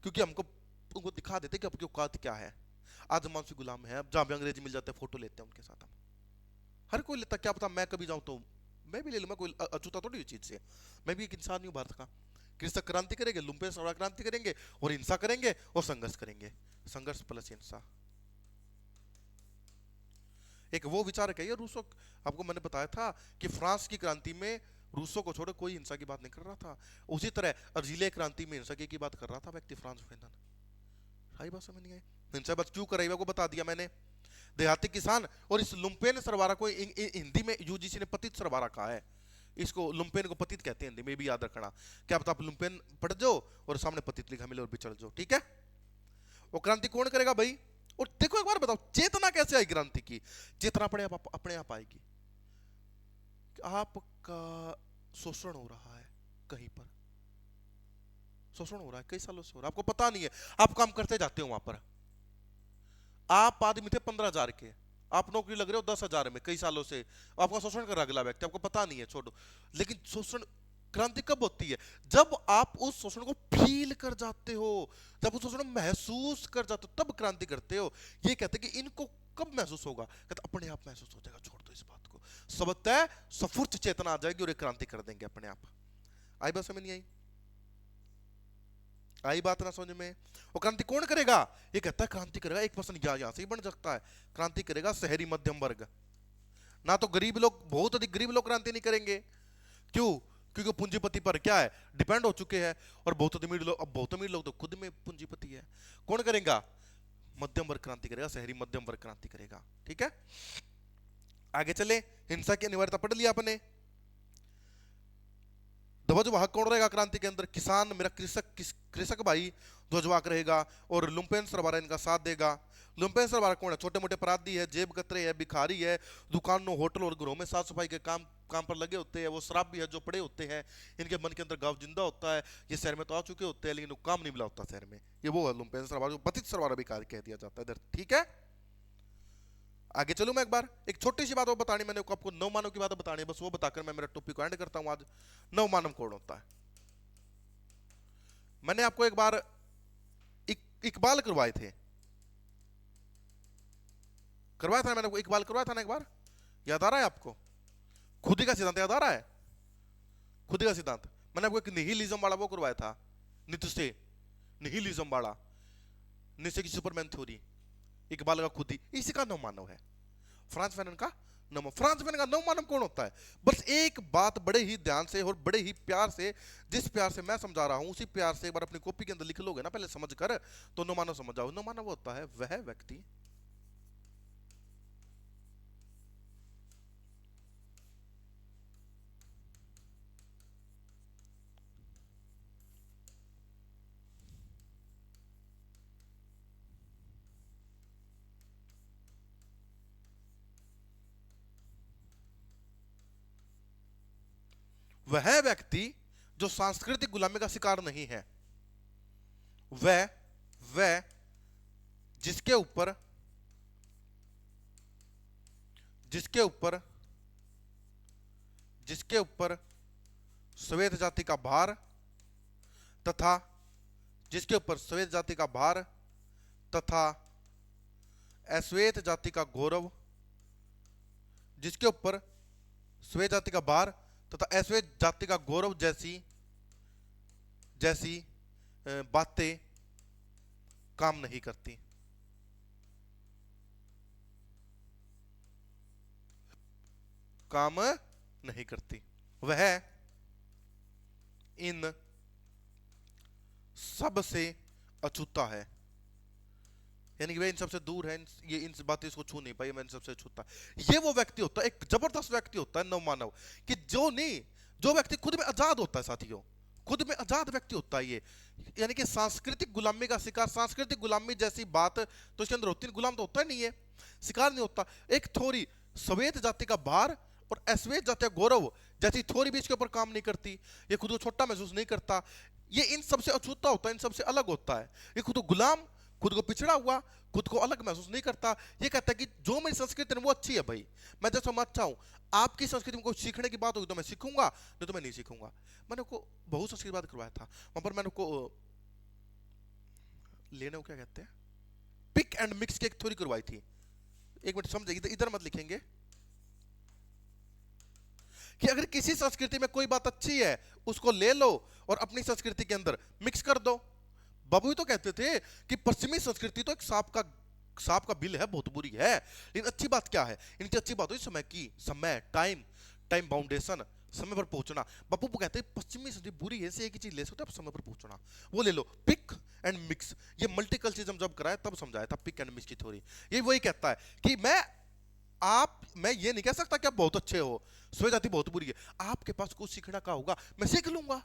क्योंकि हमको उनको दिखा देते कि आपकी औकात क्या है। आज मानसिक गुलाम है, जहां भी अंग्रेजी मिल जाते हैं फोटो लेते हैं उनके साथ। हम हर कोई लेता, क्या पता मैं कभी जाऊं तो मैं भी ले लूं, मैं कोई अछूता थोड़ी चीज से, मैं भी एक इंसान नहीं हूं भारत का। कृषक क्रांति करेंगे, लुम्पेन स्वराज क्रांति करेंगे, और हिंसा करेंगे और संघर्ष करेंगे, संघर्ष प्लस हिंसा। एक वो विचार है, रूसो, आपको मैंने बताया था कि फ्रांस की क्रांति में रूसों को छोड़ो कोई हिंसा की बात नहीं कर रहा था। उसी तरह अर्जीले क्रांति में हिंसा की बात कर रहा था व्यक्ति फ्रांस फेनन। आई बात समझ नहीं आई? हिंसा बात क्यों कराई वो बता दिया मैंने। देहाती किसान, और इस लुम्पेन सरवारा को हिंदी में यूजीसी ने पतित सरवारा कहा है। इसको लुम्पेन को पतित कहते हैं हिंदी में, भी याद रखना। क्या पता आप लुम्पेन पढ़ जाओ और सामने पतित लिखा मिले और बिछड़ जाओ, ठीक है। वो क्रांति कौन करेगा भाई? और देखो एक बार बताओ, चेतना कैसे आई क्रांति की? चेतना अपने आप आएगी। आपका शोषण हो रहा है कहीं पर, शोषण हो रहा है कई सालों से हो रहा है, आपको पता नहीं है, आप काम करते जाते हो वहां पर। आप आदमी थे 15,000 के, आप नौकरी लग रहे हो 10,000 में कई सालों से, आपका शोषण कर रहा अगला व्यक्ति, आपको पता नहीं है, छोड़ो। लेकिन शोषण, क्रांति कब होती है? जब आप उस शोषण को फील कर जाते हो, जब उस शोषण को महसूस कर जाते हो, तब क्रांति करते हो। ये कहते कि इनको कब महसूस होगा? कहते अपने आप महसूस हो जाएगा, छोड़ दो इस बात को, सबतः सफुर्त चेतना आ जाएगी और एक क्रांति कर देंगे अपने आप। आई बात समझ नहीं आई? आई बात ना समझ में? वो क्रांति कौन करेगा? ये कहता है क्रांति करेगा एक पर्सन, यहां से ही बन सकता है। क्रांति करेगा शहरी मध्यम वर्ग, ना तो गरीब लोग, बहुत अधिक गरीब लोग क्रांति नहीं करेंगे। क्यों? क्योंकि पूंजीपति पर क्या है, डिपेंड हो चुके हैं। और बहुत अमीर लोग, अब बहुत अमीर लोग तो खुद में पूंजीपति है। कौन करेगा? मध्यम वर्ग क्रांति करेगा, शहरी मध्यम वर्ग क्रांति करेगा, ठीक है। आगे चले, हिंसा की अनिवार्यता पढ़ लिया आपने। ध्वजवाहक कौन रहेगा क्रांति के अंदर? किसान, मेरा कृषक भाई ध्वजवाहक रहेगा, और लुम्पेन सरवारा इनका साथ देगा। लुम्पेन सरवारा कौन है? छोटे मोटे अपराधी है, जेब कतरे है, भिखारी है, दुकानों, होटल और घरों में साफ सफाई के काम पर लगे होते हैं। वो शराब भी है जो पड़े होते हैं, इनके मन के अंदर गांव जिंदा होता है। ये शहर में तो आ चुके होते हैं लेकिन काम नहीं मिला होता शहर में। ये वो है लुम्पेन सरवारा, पतित सरवारा भी कह दिया जाता है इधर, ठीक है। आगे चलूं मैं एक बार, एक छोटी सी बात वो बतानी, मैंने आपको नव मानव की बात बतानी है, बस वो बताकर मैं मेरा टॉपिक को एंड करता हूं आज। नव मानव कौन होता है? मैंने आपको एक बार इकबाल करवाए थे, करवाया था मैंने, इकबाल करवाया था ना एक बार, याद आ रहा है आपको? खुदी का सिद्धांत याद आ रहा है? खुदी का सिद्धांत मैंने आपको एक निहिलिज्म वाला वो करवाया था, नित्य निहिलिज्म वाला, नित्य की सुपरमैन थ्योरी। इकबाल का खुदी, इसी का नव मानव है। फ्रांस फैनन का फ्रांस फैनन का नव मानव कौन होता है? बस एक बात बड़े ही ध्यान से और बड़े ही प्यार से, जिस प्यार से मैं समझा रहा हूं उसी प्यार से एक बार अपनी कॉपी के अंदर लिख लोगे ना पहले समझ कर, तो नव मानव समझ जाओ। नव मानव होता है वह व्यक्ति वह व्यक्ति जो सांस्कृतिक गुलामी का शिकार नहीं है। वह जिसके ऊपर श्वेत जाति का भार तथा अश्वेत जाति का गौरव, जिसके ऊपर श्वेत जाति का भार तथा अश्वेत जाति का गौरव जैसी बातें काम नहीं करती। वह इन सब से अछूता है, यानी कि वह इन सबसे दूर है, ये इन बातें इसको छू नहीं पाई, मैं इन सबसे अछूता। ये वो व्यक्ति होता है, एक जबरदस्त व्यक्ति होता है नव मानव, कि जो व्यक्ति खुद में आजाद होता है साथियों, खुद में आजाद व्यक्ति होता है ये। यानी कि सांस्कृतिक गुलामी का शिकार, सांस्कृतिक गुलामी जैसी बात तो इसके अंदर होती है, गुलाम तो होता नहीं है, शिकार नहीं होता। एक थोड़ी श्वेत जाति का भार और अश्वेत जाति का गौरव जैसी थोड़ी भी इसके ऊपर काम नहीं करती। ये खुद को छोटा महसूस नहीं करता, ये इन सबसे अछूता होता है, इन सबसे अलग होता है। ये खुद को गुलाम, खुद को पिछड़ा हुआ, खुद को अलग महसूस नहीं करता। ये कहता है कि जो मेरी संस्कृति है वो अच्छी है भाई, मैं जैसा मैं अच्छा हूं। आपकी संस्कृति में कोई सीखने की बात होगी तो मैं सीखूंगा, नहीं तो मैं नहीं सीखूंगा। मैंने को बहुत संस्कृत बात करवाया था वहां पर, मैंने को लेने को क्या कहते हैं, पिक एंड मिक्स की एक थ्योरी करवाई थी। एक मिनट समझे, इधर मत लिखेंगे कि अगर किसी संस्कृति में कोई बात अच्छी है उसको ले लो और अपनी संस्कृति के अंदर मिक्स कर दो। बाबू तो कहते थे कि पश्चिमी संस्कृति तो एक सांप का बिल है, बहुत बुरी है, लेकिन अच्छी बात क्या है, इनकी अच्छी बात हुई समय टाइम बाउंडेशन, समय पर पहुंचना। बापू कहते हैं पश्चिमी संस्कृति बुरी है, से एक ही चीज ले सकते हो, समय पर पहुंचना। वो ले लो, पिक एंड मिक्स। ये मल्टीकल्चरिज्म जब कराया तब समझाया था पिक एंड मिक्स की थ्योरी। ये वही कहता है कि मैं ये नहीं कह सकता कि आप बहुत अच्छे हो, स्वे जाति बहुत बुरी है। आपके पास कुछ सीखने का होगा, मैं सीख लूंगा,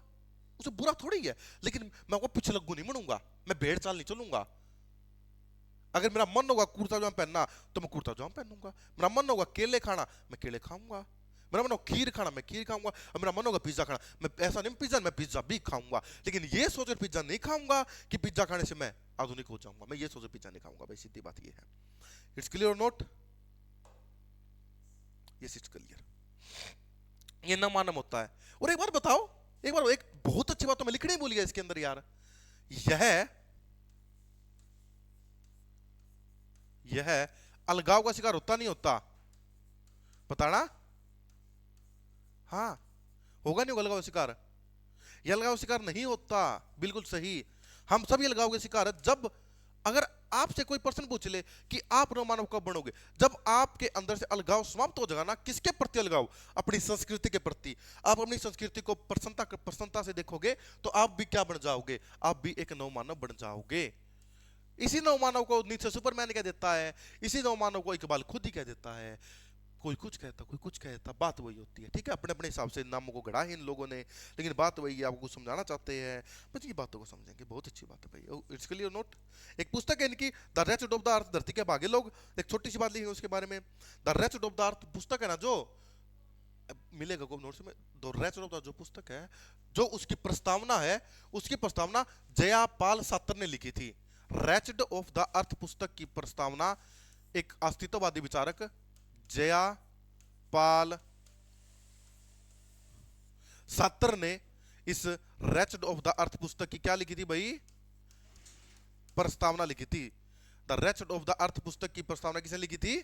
उसे बुरा थोड़ी है। लेकिन मैं वो पिछलग्गू नहीं बनूंगा, मैं भेड़ चाल नहीं चलूंगा। अगर मेरा मन होगा कुर्ता जामा पहनना तो मैं कुर्ता जामा पहनूंगा। मेरा मन होगा केले खाना, मैं केले खाऊंगा। मेरा मन होगा खीर खाना, मैं खीर खाऊंगा। और मेरा मन होगा पिज्जा खाना, मैं ऐसा नहीं पिज्जा, मैं पिज्जा भी खाऊंगा। लेकिन ये सोचकर पिज्जा नहीं खाऊंगा कि पिज्जा खाने से मैं आधुनिक हो जाऊंगा। मैं ये सोचकर पिज्जा नहीं खाऊंगा भाई, सीधी बात ये है। इट्स क्लियर और नॉट? Yes it's clear. ये न मानम होता है। और एक बार बताओ, एक बहुत अच्छी बात तो मैं लिखने ही भूल गया इसके अंदर यार। यह अलगाव का शिकार होता नहीं होता? बताना। हाँ, होगा नहीं अलगाव शिकार? यह अलगाव शिकार नहीं होता, बिल्कुल सही। हम सभी अलगाव के शिकार है। जब अगर आपसे कोई पर्सन पूछ ले कि आप नवमानव कब बनोगे, जब आपके अंदर से अलगाव समाप्त हो जाएगा ना। किसके प्रति अलगाव? अपनी संस्कृति के प्रति। आप अपनी संस्कृति को प्रसन्नता से देखोगे तो आप भी क्या बन जाओगे? आप भी एक नवमानव बन जाओगे। इसी नवमानव को नीचे सुपरमैन कह देता है, इसी नवमानव को इकबाल खुद ही कह देता है। कोई कुछ कहता, कोई कुछ कहता, बात वही होती है। ठीक है, अपने अपने हिसाब से नामों को गढ़ा है इन लोगों ने, लेकिन बात वही है। आपको कुछ समझाना चाहते हैं, बस ये बातों को समझेंगे। बहुत अच्छी बात है भाई, इट्स क्लियर नोट। एक पुस्तक है इनकी, the rest of the earth, धरती के भागे लोग। एक छोटी सी बात लिखी है उसके बारे में। The rest of the earth पुस्तक है ना, जो मिलेगा को नोट्स में। द रेस्ट ऑफ द जो पुस्तक है, जो उसकी प्रस्तावना है, उसकी प्रस्तावना जयापाल सातर ने लिखी थी। रेस्ट ऑफ द अर्थ पुस्तक की प्रस्तावना एक अस्तित्ववादी विचारक जयापाल सातर ने इस रेस्ट ऑफ द अर्थ पुस्तक की क्या लिखी थी भाई? प्रस्तावना लिखी थी। The rest of the earth पुस्तक की प्रस्तावना किसने लिखी थी?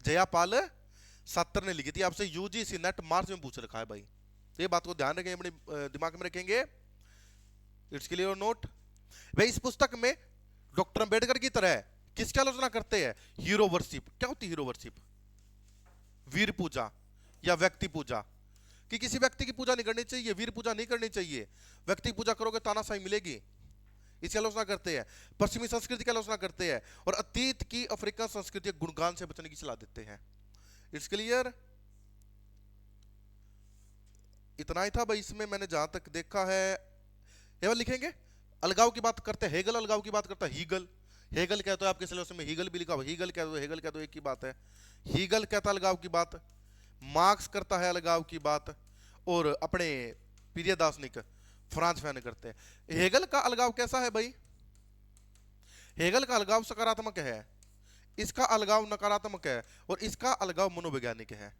जयापाल सातर ने लिखी थी। आपसे यूजीसी नेट मार्च में पूछ रखा है भाई, ये बात को ध्यान रखेंगे, अपने दिमाग में रखेंगे। इट्स क्लियर और नोट? भाई इस पुस्तक में डॉक्टर अंबेडकर की तरह किसकी आलोचना करते हैं? Hero worship. क्या होती है हीरो वर्शिप? वीर पूजा या व्यक्ति पूजा। कि किसी व्यक्ति की पूजा नहीं करनी चाहिए, वीर पूजा नहीं करनी चाहिए। व्यक्ति पूजा करोगे तानाशाही मिलेगी, इसकी आलोचना करते हैं। पश्चिमी संस्कृति की आलोचना करते हैं, और अतीत की अफ्रीकन संस्कृति गुणगान से बचने की सलाह देते हैं। It's clear? इतना ही था भाई इसमें, मैंने जहां तक देखा है। ये लिखेंगे अलगाव की बात करते हैं, हेगल अलगाव की बात करता है। हीगल, हेगल कहता है आपके सिलेबस में हीगल भी लिखा हुआ। हीगल कह दो, हेगल कह दो, एक ही बात है। हीगल कहता है अलगाव की बात, मार्क्स करता है अलगाव की बात, और अपने प्रिय दार्शनिक फ्रांस फैन करते हैं। हेगल का अलगाव कैसा है भाई? हेगल का अलगाव सकारात्मक है, इसका अलगाव नकारात्मक है, और इसका अलगाव मनोवैज्ञानिक है।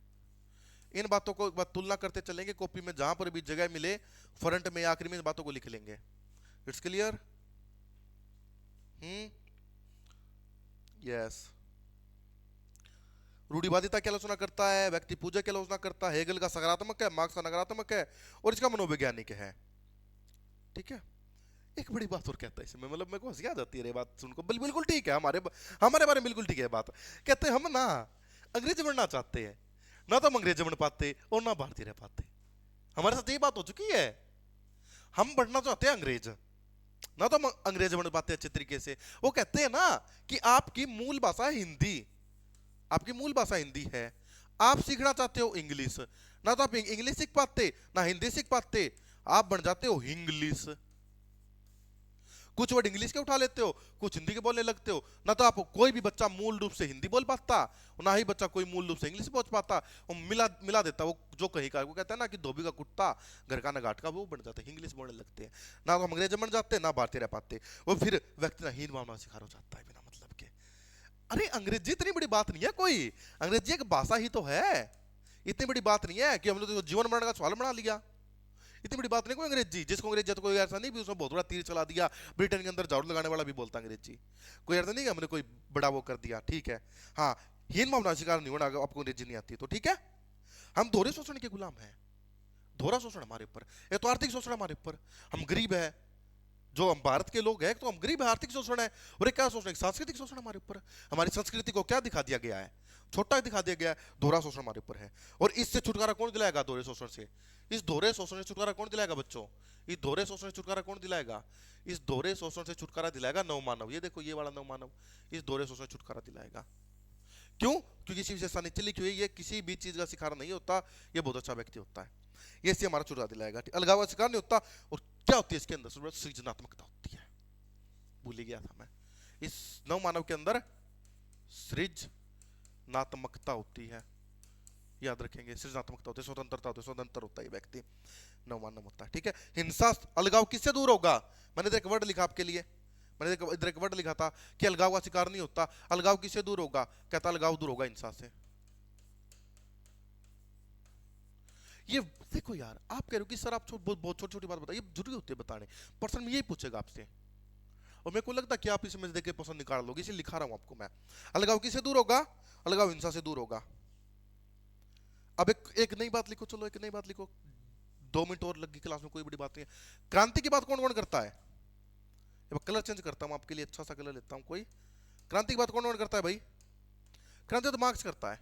इन बातों को एक बार तुलना करते चलेंगे, कॉपी में जहां पर भी जगह मिले फ्रंट में आखिरी में इन बातों को लिख लेंगे। It's clear? यस। रूढ़िवादिता की आलोचना करता है, व्यक्ति पूजा की आलोचना करता है। हेगल का सकारात्मक है, मार्क्स का नकारात्मक है, और इसका मनोवैज्ञानिक है। ठीक है, एक बड़ी बात और कहता है इसमें, मतलब मेरे को हंसी आ जाती है ये बात सुनकर। बिल्कुल ठीक है, हमारे बारे में बिल्कुल ठीक है बात। कहते हैं हम ना अंग्रेजी बनना चाहते हैं, ना तो हम अंग्रेजी बन पाते और ना भारतीय रह पाते। हमारे साथ ये बात हो चुकी है, हम बनना चाहते हैं अंग्रेज, ना तो हम अंग्रेज बन पाते अच्छे तरीके से। वो कहते हैं ना कि आपकी मूल भाषा हिंदी, आपकी मूल भाषा हिंदी है, आप सीखना चाहते हो इंग्लिश, ना तो आप इंग्लिश सीख पाते ना हिंदी सीख पाते, आप बन जाते हो इंग्लिश। कुछ वर्ड इंग्लिश के उठा लेते हो, कुछ हिंदी के बोलने लगते हो। ना तो आप कोई भी बच्चा मूल रूप से हिंदी बोल पाता, ना ही बच्चा कोई मूल रूप से इंग्लिश बोल पाता। वो मिला देता, वो जो कहीं का, वो कहता है ना कि धोबी का कुत्ता घर का नगाट का, वो बन जाता है, इंग्लिश बोलने लगते हैं। ना तो हम अंग्रेजी बन जाते ना भारतीय रह पाते। वो फिर व्यक्ति ना हीन भावना शिकार हो जाता है बिना मतलब के। अरे अंग्रेजी इतनी बड़ी बात नहीं है कोई, अंग्रेजी एक भाषा ही तो है, इतनी बड़ी बात नहीं है कि हम लोग जीवन मरण का सवाल बना लिया। इतनी बड़ी बात नहीं कोई अंग्रेजी, जिसको अंग्रेजी तो कोई ऐसा नहीं भी उसमें बहुत बड़ा तीर चला दिया, ब्रिटेन के अंदर झाड़ू लगाने वाला भी बोलता अंग्रेजी। कोई ऐसा नहीं कि हमने कोई बड़ा वो कर दिया। ठीक है, हाँ, हीन भावना शिकार नहीं होना, आपको अंग्रेजी नहीं आती तो ठीक है। हम दोहरे शोषण के गुलाम हैं, दोहरा शोषण हमारे ऊपर, एक तो आर्थिक शोषण हमारे ऊपर, हम गरीब है, जो हम भारत के लोग हैं तो हम गरीब है, आर्थिक शोषण है, और एक क्या शोषण है? सांस्कृतिक शोषण हमारे ऊपर। हमारी संस्कृति को क्या दिखा दिया गया है? छोटा दिखा दिया गया है, दोहरा शोषण हमारे ऊपर है। और इससे छुटकारा कौन दिलाएगा? दोहरे शोषण से। इस दोहरे शोषण से छुटकारा कौन दिलाएगा बच्चों? इस दोहरे शोषण से छुटकारा कौन दिलाएगा? इस दोहरे शोषण से छुटकारा दिलाएगा नवमानव। ये देखो ये वाला नवमानव इस दोहरे शोषण से छुटकारा दिलाएगा। क्यों? क्योंकि किसी विशेषता नीचे लिखी हुई, ये किसी भी चीज का शिकार नहीं होता, ये बहुत अच्छा व्यक्ति होता है, ये इससे हमारा छुटकारा दिलाएगा। अलगाव का शिकार नहीं होता। और क्या होती है इसके अंदर? सृजनात्मकता होती है। भूल ही गया था मैं, इस नवमानव के अंदर सृजनात्मकता होती है, याद रखेंगे। सृजनात्मकता होती है, स्वतंत्रता होती है, स्वतंत्र होता है व्यक्ति, नवमानव होता है। ठीक है। हिंसा अलगाव किससे दूर होगा? मैंने इधर एक वर्ड लिखा आपके लिए, मैंने इधर एक वर्ड लिखा था कि अलगाव का शिकार नहीं होता। अलगाव किससे दूर होगा? कहता अलगाव दूर होगा हिंसा से। ये देखो यार, आप कह रहे हो कि सर आप बहुत छोटी छोटी बात बताइए, जरूरी होती है बताने। पर्सन में यही पूछेगा आपसे, और मेरे को लगता है कि आप इसमें देख के पसंद निकाल लोगे, इसलिए लिखा रहा हूं आपको मैं। अलगाव किससे दूर होगा? अलगाव हिंसा से दूर होगा। अब एक नई बात लिखो, चलो एक नई बात लिखो, 2 मिनट और लगी क्लास में, कोई बड़ी बात नहीं है। क्रांति की बात कौन कौन करता है? कलर चेंज करता हूं आपके लिए, अच्छा सा कलर लेता हूं कोई। क्रांति की बात कौन कौन करता है भाई? क्रांति तो मार्क्स करता है।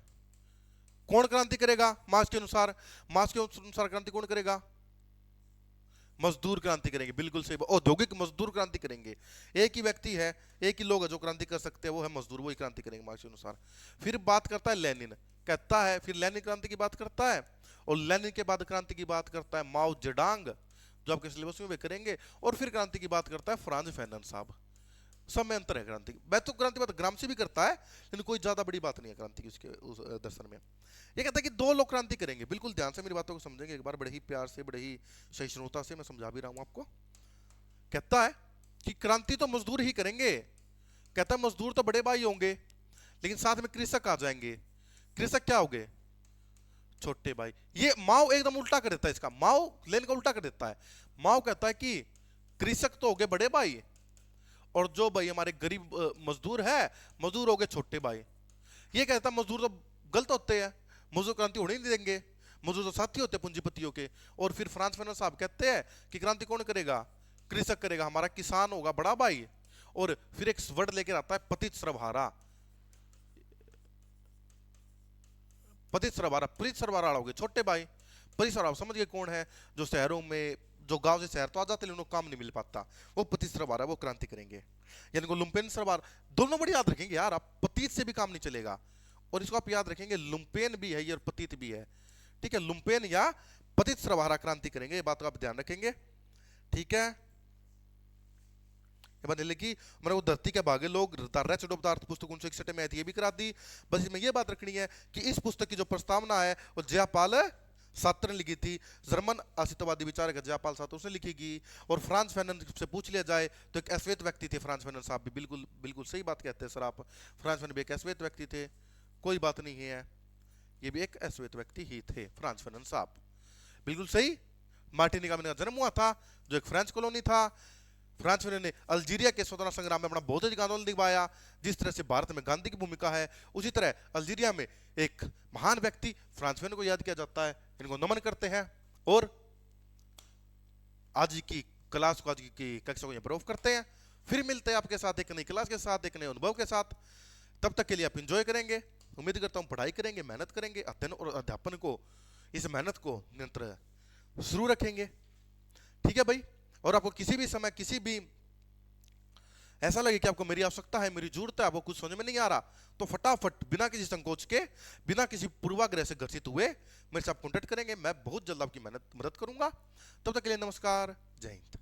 कौन क्रांति करेगा? मार्क्स के अनुसार। मार्क्स के अनुसार क्रांति कौन करेगा? मजदूर क्रांति करेंगे, बिल्कुल सही। औद्योगिक मजदूर क्रांति करेंगे। एक ही व्यक्ति है, एक ही लोग है जो क्रांति कर सकते हैं, वो है मजदूर, वही क्रांति करेंगे मार्क्स के अनुसार। फिर बात करता है लेनिन, कहता है, फिर लेनिन क्रांति की बात करता है, और लेनिन के बाद क्रांति की बात करता है माओ जेडांग, जो आपके सिलेबस में वे करेंगे। और फिर क्रांति की बात करता है फ्रांज फैनन साहब। सब में अंतर है क्रांति। मैं तो क्रांति बात ग्रामसी भी करता है, लेकिन कोई ज्यादा बड़ी बात नहीं है क्रांति की उसके उस दर्शन में। ये कहता है कि 2 लोग क्रांति करेंगे। बिल्कुल ध्यान से मेरी बातों को समझेंगे एक बार, बड़े ही प्यार से, बड़े ही सहिष्णुता से मैं समझा भी रहा हूं आपको। कहता है कि क्रांति तो मजदूर ही करेंगे। कहता है मजदूर तो बड़े भाई होंगे, लेकिन साथ में कृषक आ जाएंगे। कृषक क्या होंगे? छोटे भाई। ये माओ एकदम उल्टा कर देता है इसका, माओ लेन का उल्टा कर देता है। माओ कहता है कि कृषक तो हो गए बड़े भाई, और जो भाई हमारे गरीब मजदूर है, मजदूर हो गए छोटे भाई। ये कहता है मजदूर तो गलत होते हैं, मजदूर क्रांति होने नहीं देंगे, मजदूर तो साथी होते हैं पूंजीपतियों के। और फिर फ्रांस फैनन साहब कहते हैं कि क्रांति कौन करेगा? कृषक करेगा, हमारा किसान होगा बड़ा भाई। और फिर एक वर्ड लेकर आता है पतित सर्वहारा। पतित सर्वहारा, प्रीत सर्वहारा हो गए छोटे भाई। पतित सर्वहारा समझ गए कौन है? जो शहरों में, जो गांव से शहर तो आ जाते हैं, उनको काम नहीं मिल पाता, वो पतित सर्वहारा, वो क्रांति करेंगे। यानी को लुम्पेन सर्वहारा, दोनों बड़ी याद रखेंगे यार आप, पतित से भी काम नहीं चलेगा। और इसको आप याद रखेंगे, लुम्पेन भी है ये और पतित भी है। ठीक है, लुम्पेन या पतित सर्वहारा क्रांति करेंगे, ये बात को आप ध्यान रखेंगे। ठीक है। लिखी मैंने वो धरती के भागे लोग पदार्थ पुस्तक 1961 में आई थी, ये भी करा दी। बस इसमें ये बात रखनी है कि इस पुस्तक की जो प्रस्तावना है वो जयापाल सात्र ने लिखी थी। जर्मन अस्तित्ववादी विचारक जयापाल सात्र उसने लिखी गई। और फ्रांस फैनन से पूछ लिया जाए तो एक अश्वेत व्यक्ति थे फ्रांस फैनन साहब भी। बिल्कुल बिल्कुल सही बात कहते हैं सर आप, फ्रांस फैनन भी एक अश्वेत व्यक्ति थे, कोई बात नहीं है, ये भी एक अश्वेत व्यक्ति ही थे फ्रांस फैनन साहब। बिल्कुल सही। मार्टिनिका में जन्म हुआ था, जो एक फ्रेंच कॉलोनी था। फ्रांस फैनन ने अल्जीरिया के स्वतंत्रता संग्राम में अपना बहुत अधिक आंदोलन दिखवाया। जिस तरह से भारत में गांधी की भूमिका है, उसी तरह अल्जीरिया में एक महान व्यक्ति फ्रांस फैनन को याद किया जाता है, इनको नमन करते हैं। और आज की क्लास को, आज की कक्षा को यहाँ पर ऑफ करते हैं। फिर मिलते हैं आपके साथ एक नई क्लास के साथ, एक नए अनुभव के साथ। तब तक के लिए आप एंजॉय करेंगे, उम्मीद करता हूँ पढ़ाई करेंगे, मेहनत करेंगे, अध्ययन और अध्यापन को, इस मेहनत को निरंतर शुरू रखेंगे। ठीक है भाई। और आपको किसी भी समय, किसी भी ऐसा लगे कि आपको मेरी आवश्यकता है, मेरी जरूरत है, आपको कुछ समझ में नहीं आ रहा, तो फटाफट बिना किसी संकोच के, बिना किसी पूर्वाग्रह से ग्रसित हुए मेरे से आप कॉन्टेक्ट करेंगे। मैं बहुत जल्द आपकी मदद करूंगा। तब तक के लिए नमस्कार, जय हिंद।